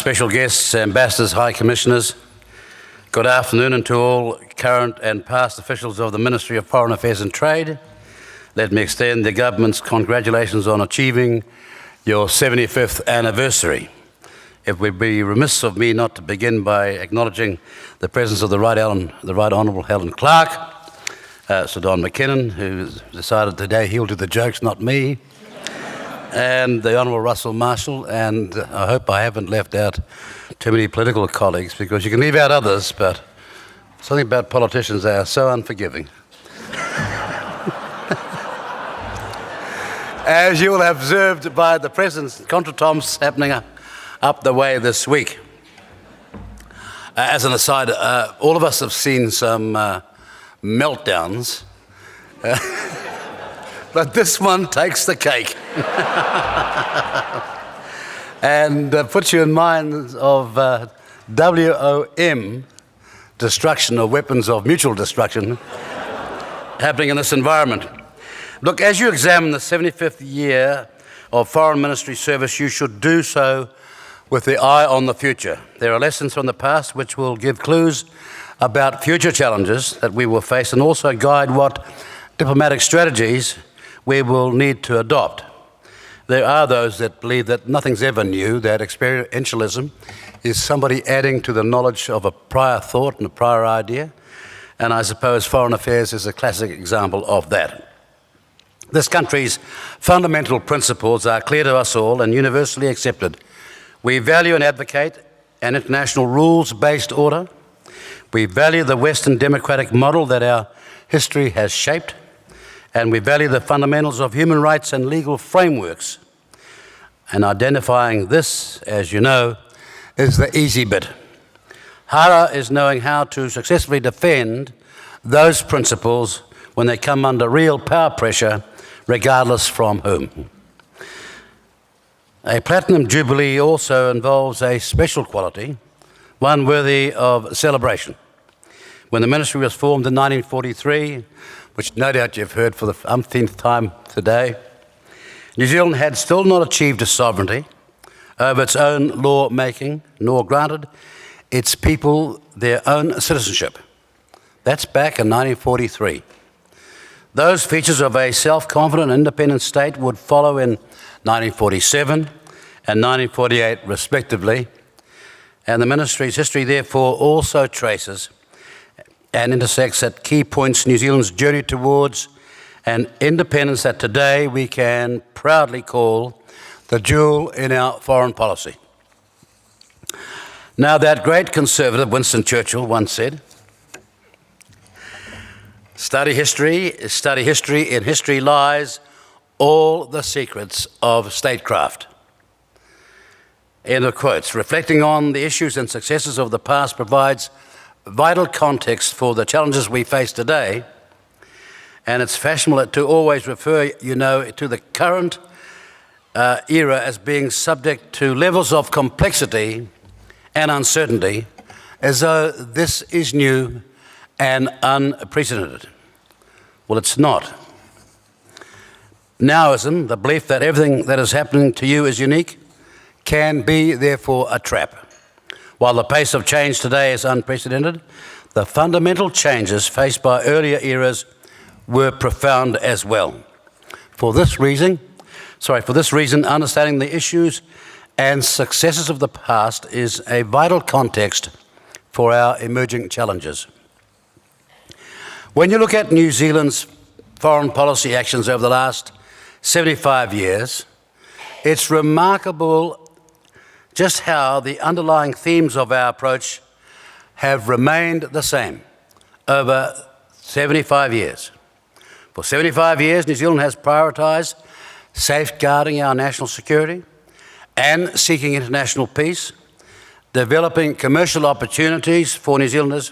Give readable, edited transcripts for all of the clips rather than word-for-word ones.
special guests, ambassadors, high commissioners, good afternoon, and to all current and past officials of the Ministry of Foreign Affairs and Trade. Let me extend the government's congratulations on achieving your 75th anniversary. It would be remiss of me not to begin by acknowledging the presence of the Right Honourable Helen Clark, Sir Don McKinnon, who's decided today he'll do the jokes, not me, and the Honourable Russell Marshall, and I hope I haven't left out too many political colleagues, because you can leave out others, but something about politicians, they are so unforgiving. As you will have observed by the presence contretemps happening up the way this week. As an aside, all of us have seen some meltdowns, but this one takes the cake. And puts you in mind of WOM, destruction, or weapons of mutual destruction, happening in this environment. Look, as you examine the 75th year of Foreign Ministry service, you should do so with the eye on the future. There are lessons from the past which will give clues about future challenges that we will face, and also guide what diplomatic strategies we will need to adopt. There are those that believe that nothing's ever new, that experientialism is somebody adding to the knowledge of a prior thought and a prior idea, and I suppose foreign affairs is a classic example of that. This country's fundamental principles are clear to us all and universally accepted. We value and advocate an international rules-based order. We value the Western democratic model that our history has shaped, and we value the fundamentals of human rights and legal frameworks. And identifying this, as you know, is the easy bit. Harder is knowing how to successfully defend those principles when they come under real power pressure, regardless from whom. A Platinum Jubilee also involves a special quality, one worthy of celebration. When the ministry was formed in 1943, which no doubt you've heard for the umpteenth time today, New Zealand had still not achieved a sovereignty over its own law-making, nor granted its people their own citizenship. That's back in 1943. Those features of a self-confident, independent state would follow in 1947 and 1948, respectively, and the ministry's history, therefore, also traces and intersects at key points New Zealand's journey towards an independence that today we can proudly call the jewel in our foreign policy. Now, that great conservative Winston Churchill once said, study history, in history lies all the secrets of statecraft. End of quotes. Reflecting on the issues and successes of the past provides vital context for the challenges we face today, and it's fashionable to always refer, to the current era as being subject to levels of complexity and uncertainty, as though this is new and unprecedented. Well, it's not. Nowism, the belief that everything that is happening to you is unique, can be, therefore, a trap. While the pace of change today is unprecedented, the fundamental changes faced by earlier eras were profound as well. For this reason, understanding the issues and successes of the past is a vital context for our emerging challenges. When you look at New Zealand's foreign policy actions over the last 75 years, it's remarkable just how the underlying themes of our approach have remained the same over 75 years. For 75 years, New Zealand has prioritised safeguarding our national security and seeking international peace, developing commercial opportunities for New Zealanders,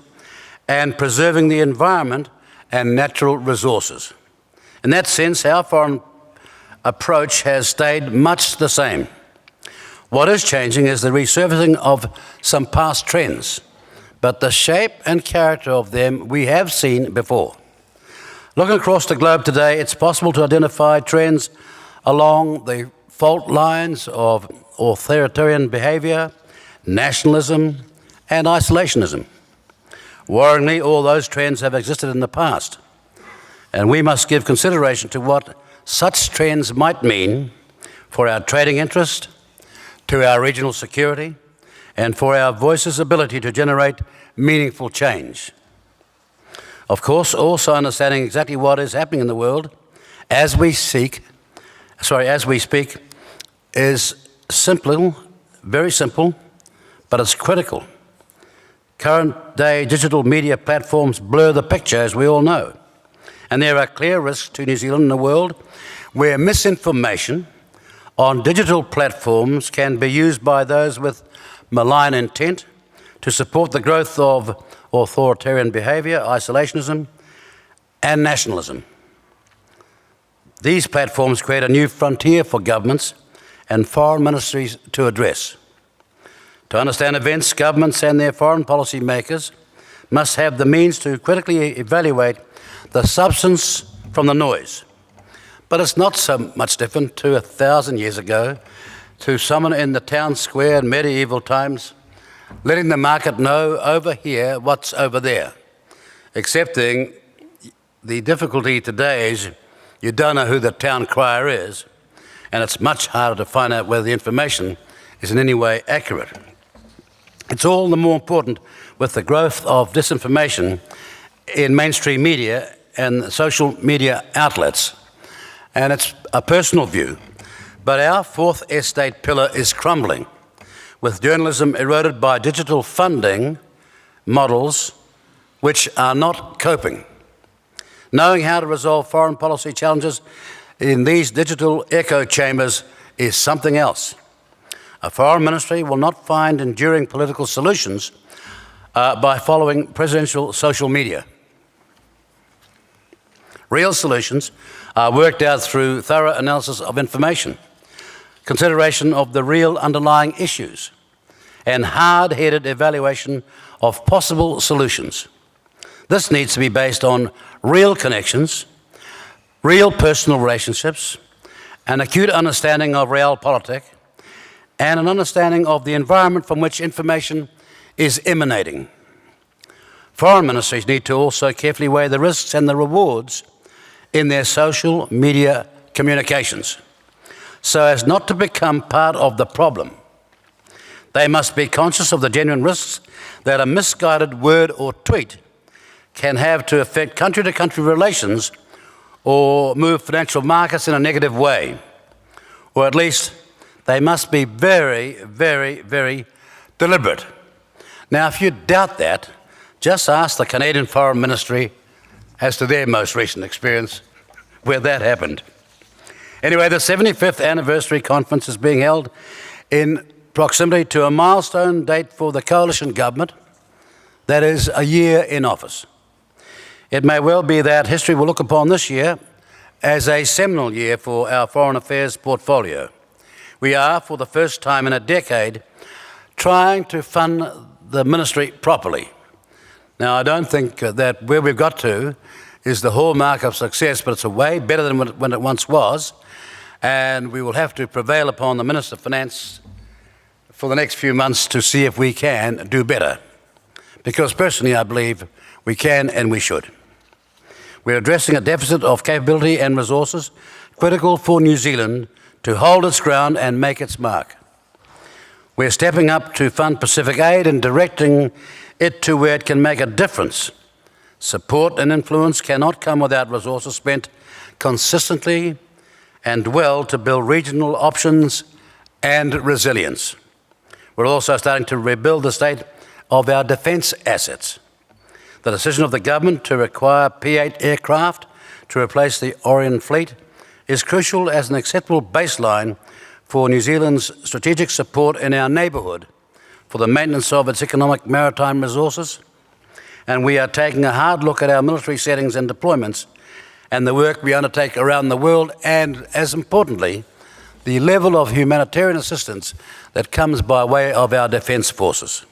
and preserving the environment and natural resources. In that sense, our foreign approach has stayed much the same. What is changing is the resurfacing of some past trends, but the shape and character of them we have seen before. Looking across the globe today, it's possible to identify trends along the fault lines of authoritarian behaviour, nationalism, and isolationism. Worryingly, all those trends have existed in the past, and we must give consideration to what such trends might mean for our trading interest, to our regional security, and for our voice's ability to generate meaningful change. Of course, also understanding exactly what is happening in the world as we speak, is simple, very simple, but it's critical. Current day digital media platforms blur the picture, as we all know. And there are clear risks to New Zealand and the world where misinformation on digital platforms can be used by those with malign intent to support the growth of authoritarian behaviour, isolationism, and nationalism. These platforms create a new frontier for governments and foreign ministries to address. To understand events, governments and their foreign policy makers must have the means to critically evaluate the substance from the noise. But it's not so much different to 1,000 years ago, to someone in the town square in medieval times, letting the market know over here what's over there. Excepting the difficulty today is you don't know who the town crier is, and it's much harder to find out whether the information is in any way accurate. It's all the more important with the growth of disinformation in mainstream media and social media outlets. And it's a personal view, but our fourth estate pillar is crumbling, with journalism eroded by digital funding models which are not coping. Knowing how to resolve foreign policy challenges in these digital echo chambers is something else. A foreign ministry will not find enduring political solutions by following presidential social media. Real solutions are worked out through thorough analysis of information, consideration of the real underlying issues, and hard-headed evaluation of possible solutions. This needs to be based on real connections, real personal relationships, an acute understanding of realpolitik, and an understanding of the environment from which information is emanating. Foreign ministries need to also carefully weigh the risks and the rewards in their social media communications, so as not to become part of the problem. They must be conscious of the genuine risks that a misguided word or tweet can have to affect country-to-country relations or move financial markets in a negative way. Or at least they must be very, very, very deliberate. Now, if you doubt that, just ask the Canadian Foreign Ministry as to their most recent experience where that happened. Anyway, the 75th anniversary conference is being held in proximity to a milestone date for the coalition government that is a year in office. It may well be that history will look upon this year as a seminal year for our foreign affairs portfolio. We are, for the first time in a decade, trying to fund the ministry properly. Now, I don't think that where we've got to is the hallmark of success, but it's a way better than when it once was, and we will have to prevail upon the Minister of Finance for the next few months to see if we can do better. Because personally, I believe we can and we should. We're addressing a deficit of capability and resources critical for New Zealand to hold its ground and make its mark. We're stepping up to fund Pacific aid and directing it to where it can make a difference. Support and influence cannot come without resources spent consistently and well to build regional options and resilience. We're also starting to rebuild the state of our defence assets. The decision of the government to require P-8 aircraft to replace the Orion fleet is crucial as an acceptable baseline for New Zealand's strategic support in our neighbourhood for the maintenance of its economic maritime resources. And we are taking a hard look at our military settings and deployments and the work we undertake around the world and, as importantly, the level of humanitarian assistance that comes by way of our defence forces.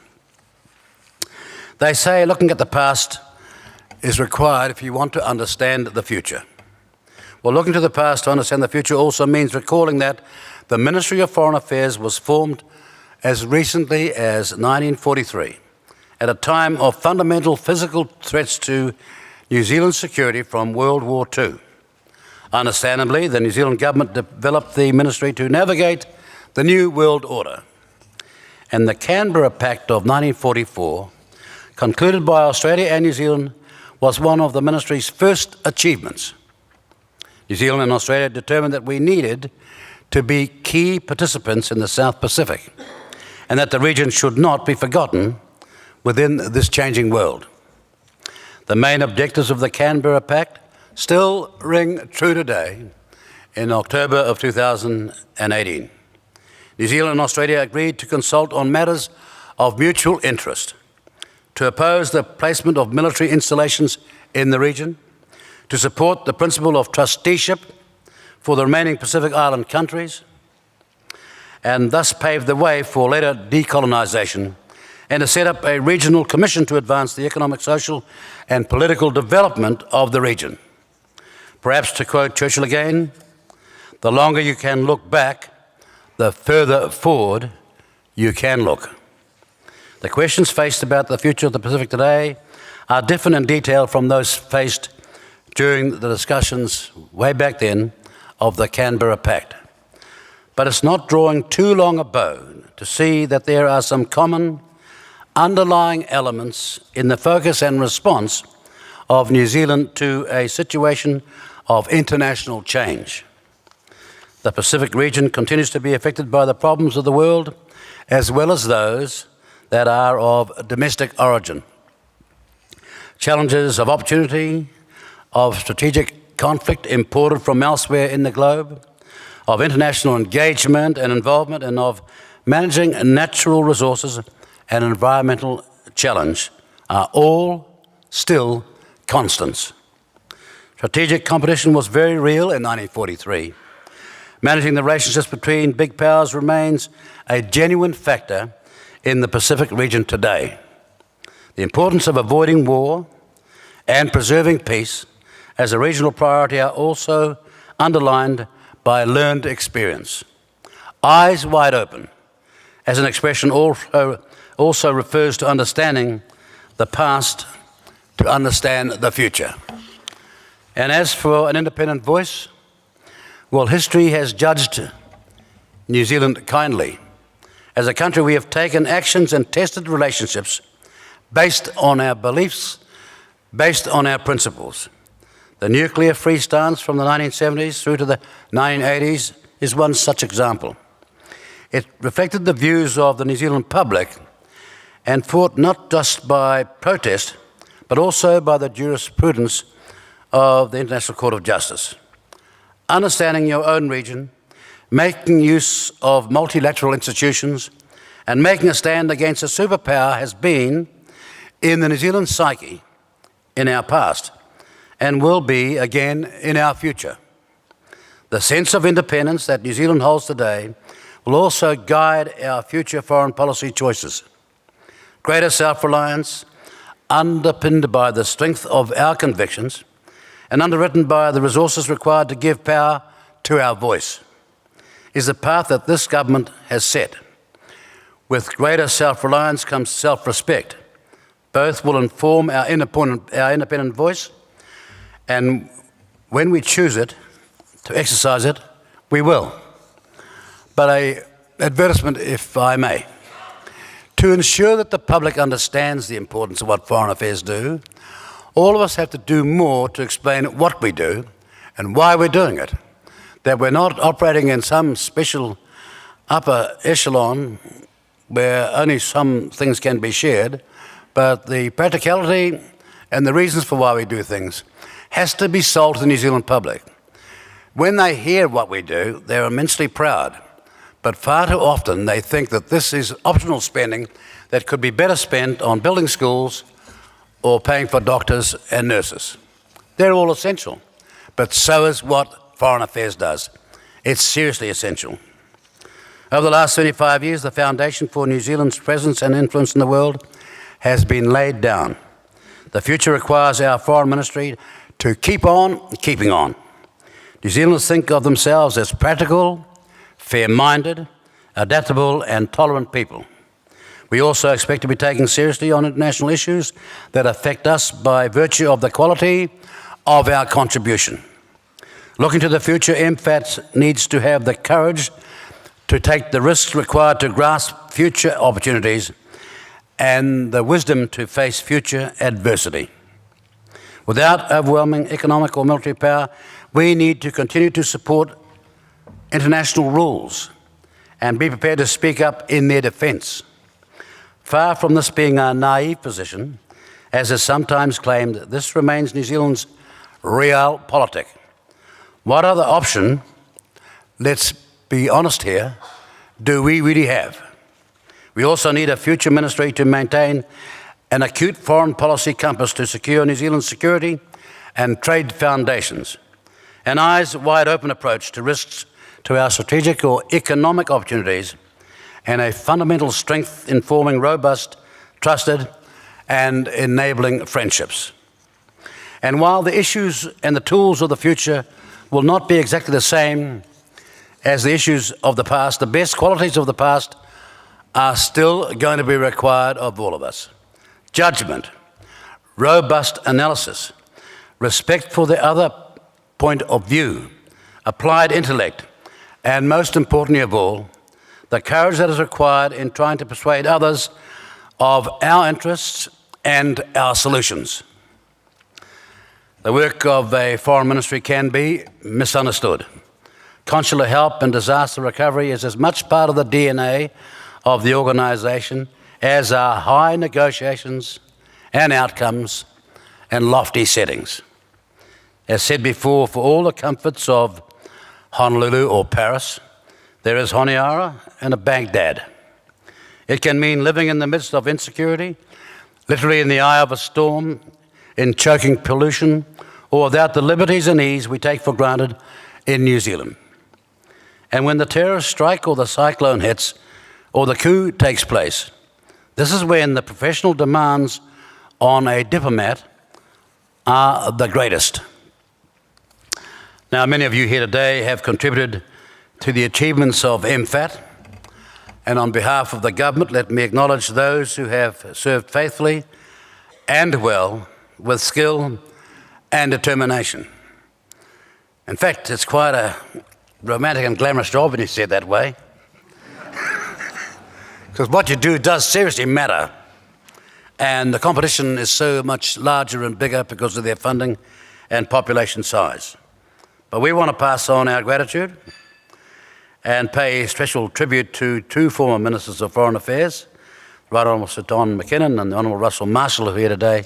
They say looking at the past is required if you want to understand the future. Well, looking to the past to understand the future also means recalling that the Ministry of Foreign Affairs was formed as recently as 1943, at a time of fundamental physical threats to New Zealand's security from World War II. Understandably, the New Zealand government developed the ministry to navigate the new world order. And the Canberra Pact of 1944, concluded by Australia and New Zealand, was one of the ministry's first achievements. New Zealand and Australia determined that we needed to be key participants in the South Pacific, and that the region should not be forgotten within this changing world. The main objectives of the Canberra Pact still ring true today in October of 2018. New Zealand and Australia agreed to consult on matters of mutual interest, to oppose the placement of military installations in the region, to support the principle of trusteeship for the remaining Pacific Island countries, and thus pave the way for later decolonisation, and to set up a regional commission to advance the economic, social and political development of the region. Perhaps to quote Churchill again, "The longer you can look back, the further forward you can look." The questions faced about the future of the Pacific today are different in detail from those faced during the discussions way back then of the Canberra Pact. But it's not drawing too long a bow to see that there are some common underlying elements in the focus and response of New Zealand to a situation of international change. The Pacific region continues to be affected by the problems of the world, as well as those that are of domestic origin. Challenges of opportunity, of strategic conflict imported from elsewhere in the globe, of international engagement and involvement, and of managing natural resources and environmental challenge are all still constants. Strategic competition was very real in 1943. Managing the relationships between big powers remains a genuine factor in the Pacific region today. The importance of avoiding war and preserving peace as a regional priority are also underlined by learned experience. Eyes wide open, as an expression also refers to understanding the past to understand the future. And as for an independent voice, well, history has judged New Zealand kindly. As a country, we have taken actions and tested relationships based on our beliefs, based on our principles. The nuclear-free stance from the 1970s through to the 1980s is one such example. It reflected the views of the New Zealand public and fought not just by protest, but also by the jurisprudence of the International Court of Justice. Understanding your own region, making use of multilateral institutions, and making a stand against a superpower has been in the New Zealand psyche in our past and will be again in our future. The sense of independence that New Zealand holds today will also guide our future foreign policy choices. Greater self-reliance, underpinned by the strength of our convictions and underwritten by the resources required to give power to our voice, is the path that this government has set. With greater self-reliance comes self-respect. Both will inform our independent voice, and when we choose it, to exercise it, we will. But an advertisement, if I may. To ensure that the public understands the importance of what foreign affairs do, all of us have to do more to explain what we do and why we're doing it. That we're not operating in some special upper echelon where only some things can be shared, but the practicality and the reasons for why we do things has to be sold to the New Zealand public. When they hear what we do, they're immensely proud, but far too often they think that this is optional spending that could be better spent on building schools or paying for doctors and nurses. They're all essential, but so is what foreign affairs does. It's seriously essential. Over the last 35 years, the foundation for New Zealand's presence and influence in the world has been laid down. The future requires our foreign ministry to keep on keeping on. New Zealanders think of themselves as practical, fair-minded, adaptable and tolerant people. We also expect to be taken seriously on international issues that affect us by virtue of the quality of our contribution. Looking to the future, MFAT needs to have the courage to take the risks required to grasp future opportunities and the wisdom to face future adversity. Without overwhelming economic or military power, we need to continue to support international rules and be prepared to speak up in their defence. Far from this being a naive position, as is sometimes claimed, this remains New Zealand's realpolitik. What other option, let's be honest here, do we really have? We also need a future ministry to maintain an acute foreign policy compass to secure New Zealand's security and trade foundations, an eyes-wide-open approach to risks to our strategic or economic opportunities, and a fundamental strength in forming robust, trusted, and enabling friendships. And while the issues and the tools of the future will not be exactly the same as the issues of the past, the best qualities of the past are still going to be required of all of us. Judgment, robust analysis, respect for the other point of view, applied intellect, and most importantly of all, the courage that is required in trying to persuade others of our interests and our solutions. The work of a foreign ministry can be misunderstood. Consular help and disaster recovery is as much part of the DNA of the organisation as are high negotiations and outcomes and lofty settings. As said before, for all the comforts of Honolulu or Paris, there is Honiara and a Baghdad. It can mean living in the midst of insecurity, literally in the eye of a storm, in choking pollution, or without the liberties and ease we take for granted in New Zealand. And when the terrorist strike or the cyclone hits or the coup takes place, this is when the professional demands on a diplomat are the greatest. Now, many of you here today have contributed to the achievements of MFAT, and on behalf of the government, let me acknowledge those who have served faithfully and well with skill and determination. In fact, it's quite a romantic and glamorous job when you say it that way, because what you do does seriously matter, and the competition is so much larger and bigger because of their funding and population size. But we want to pass on our gratitude and pay special tribute to two former Ministers of Foreign Affairs, Right Honourable Sir Don McKinnon and the Honourable Russell Marshall, who are here today,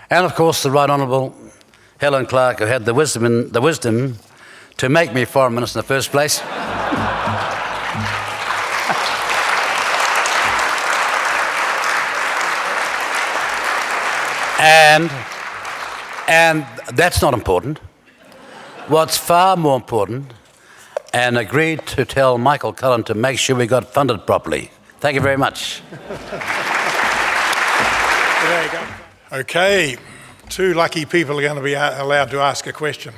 and of course the Right Honourable Helen Clark, who had the wisdom to make me Foreign Minister in the first place. And that's not important. What's far more important, and agreed to tell Michael Cullen to make sure we got funded properly. Thank you very much. There you go. Okay, two lucky people are going to be allowed to ask a question.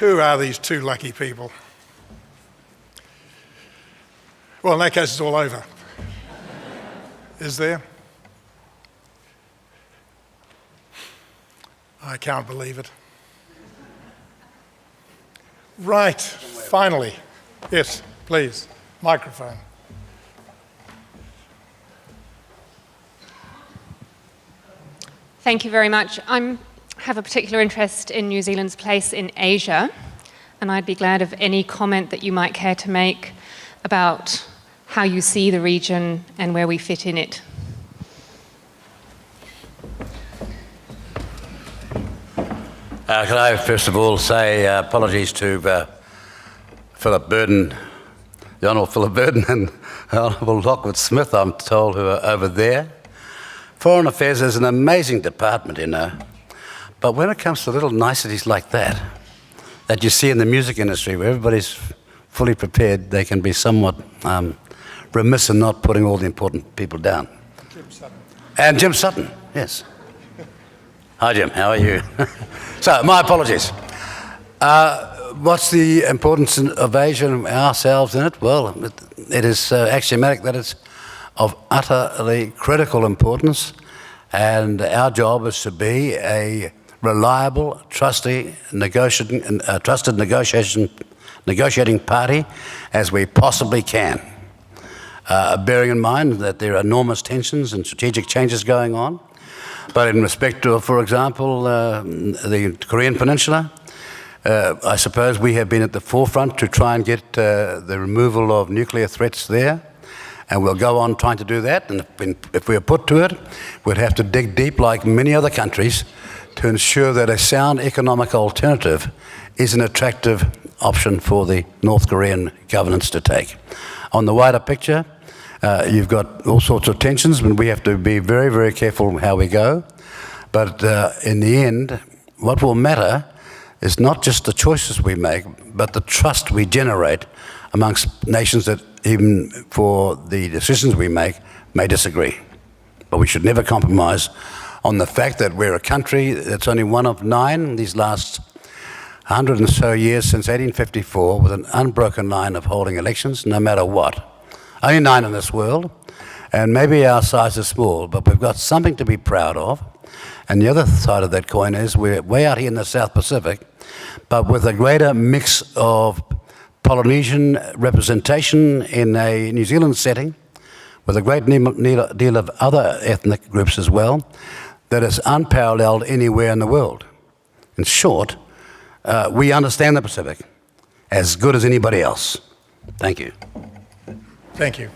Who are these two lucky people? Well, in that case, it's all over. Is there? I can't believe it. Right, finally. Yes, please, microphone. Thank you very much. I have a particular interest in New Zealand's place in Asia, and I'd be glad of any comment that you might care to make about how you see the region and where we fit in it. Can I first of all say apologies to Philip Burden, the Honourable Philip Burden and the Honourable Lockwood Smith, I'm told, who are over there. Foreign Affairs is an amazing department, you know, but when it comes to little niceties like that you see in the music industry where everybody's fully prepared, they can be somewhat remiss in not putting all the important people down. Jim Sutton. And Jim Sutton, yes. Hi, Jim. How are you? So, my apologies. What's the importance of Asia and ourselves in it? Well, it is axiomatic that it's of utterly critical importance, and our job is to be a reliable, trusted negotiating party as we possibly can. Bearing in mind that there are enormous tensions and strategic changes going on. But in respect to, for example, the Korean Peninsula, I suppose we have been at the forefront to try and get the removal of nuclear threats there, and we'll go on trying to do that. And if we are put to it, we'd have to dig deep, like many other countries, to ensure that a sound economic alternative is an attractive option for the North Korean governance to take. On the wider picture, you've got all sorts of tensions, and we have to be very, very careful how we go. But in the end, what will matter is not just the choices we make, but the trust we generate amongst nations that, even for the decisions we make, may disagree. But we should never compromise on the fact that we're a country that's only one of 9 these last 100 and so years since 1854, with an unbroken line of holding elections, no matter what. Only 9 in this world, and maybe our size is small, but we've got something to be proud of. And the other side of that coin is we're way out here in the South Pacific, but with a greater mix of Polynesian representation in a New Zealand setting, with a great deal of other ethnic groups as well, that is unparalleled anywhere in the world. In short, we understand the Pacific as good as anybody else. Thank you. Thank you.